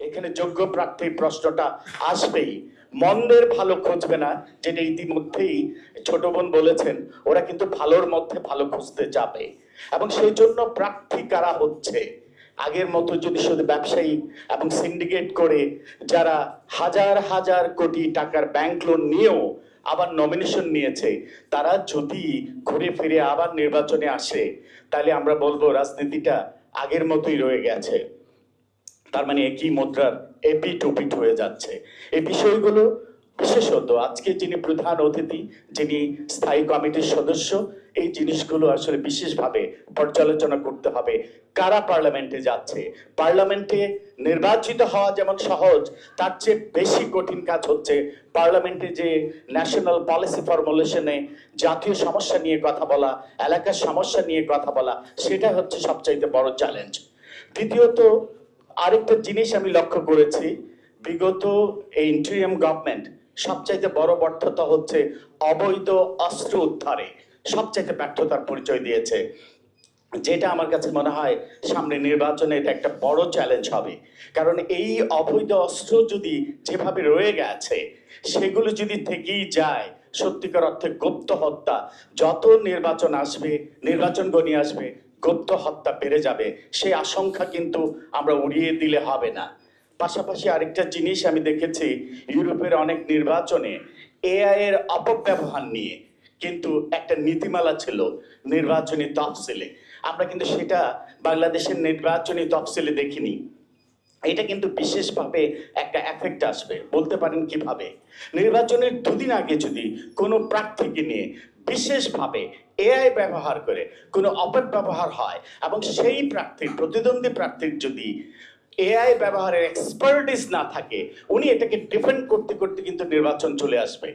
এখানে যোগ্য প্রার্থীর প্রশ্নটা আসবেই, মন্দের ভালো খুঁজবে না, যেটা ইতিমধ্যেই ছোট বোন বলেছেন, ওরা কিন্তু ভালোর মধ্যে ভালো খুঁজতে যাবে। এবং সেই জন্য প্রার্থী কারা হচ্ছে, আগের মতো যদি শুধু ব্যবসায়ী এবং সিন্ডিকেট করে যারা হাজার হাজার কোটি টাকার ব্যাংক লোন নিয়েও আবার নমিনেশন নিয়েছে, তারা যদি ঘুরে ফিরে আবার নির্বাচনে আসে, তাহলে আমরা বলবো রাজনীতিটা আগের মতোই রয়ে গেছে। তার মানে একই মুদ্রার এপিট ওপিট হয়ে যাচ্ছে। এই বিষয়গুলো বিশেষত আজকে যিনি প্রধান অতিথি, যিনি স্থায়ী কমিটির সদস্য, এই জিনিসগুলো আসলে বিশেষভাবে পর্যালোচনা করতে হবে। কারা পার্লামেন্টে যাচ্ছে, পার্লামেন্টে নির্বাচিত হওয়া যেমন সহজ, তার চেয়ে বেশি কঠিন কাজ হচ্ছে পার্লামেন্টে যে ন্যাশনাল পলিসি ফর্মুলেশনে জাতীয় সমস্যা নিয়ে কথা বলা, এলাকার সমস্যা নিয়ে কথা বলা, সেটা হচ্ছে সবচাইতে বড় চ্যালেঞ্জ। দ্বিতীয়ত আরেকটা জিনিস আমি লক্ষ্য করেছি, বিগত এই ইন্টারিয়াম গভর্নমেন্ট সবচাইতে বড় ব্যর্থতা হচ্ছে অবৈধ অস্ত্র উদ্ধারে সবচাইতে ব্যর্থতার পরিচয় দিয়েছে, যেটা আমার কাছে মনে হয় সামনে নির্বাচনে এটা একটা বড় চ্যালেঞ্জ হবে। কারণ এই অবৈধ অস্ত্র যদি যেভাবে রয়ে গেছে, সেগুলো যদি থেকেই যায়, সত্যিকার অর্থে গুপ্ত হত্যা, যত নির্বাচন আসবে, নির্বাচন গণিয়ে আসবে, গুপ্ত হত্যা বেড়ে যাবে। সেই আশঙ্কা কিন্তু আমরা উড়িয়ে দিলে হবে না। পাশাপাশি আরেকটা জিনিস আমি দেখেছি, ইউরোপের অনেক নির্বাচনে এআই এর অপব্যবহার নিয়ে কিন্তু একটা নীতিমালা ছিল নির্বাচনী তফসিলে। আমরা কিন্তু সেটা বাংলাদেশের নির্বাচনী তফসিলে দেখিনি। এটা কিন্তু বিশেষভাবে একটা এফেক্ট আসবে। বলতে পারেন কিভাবে? নির্বাচনের দুদিন আগে যদি কোনো প্রার্থীকে নিয়ে বিশেষভাবে এআই ব্যবহার করে কোনো অপব্যবহার হয়, এবং সেই প্রার্থীর, প্রতিদ্বন্দ্বী প্রার্থীর যদি এআই ব্যবহারের এক্সপার্টিস না থাকে, উনি এটাকে ডিফেন্ড করতে করতে কিন্তু নির্বাচন চলে আসবে।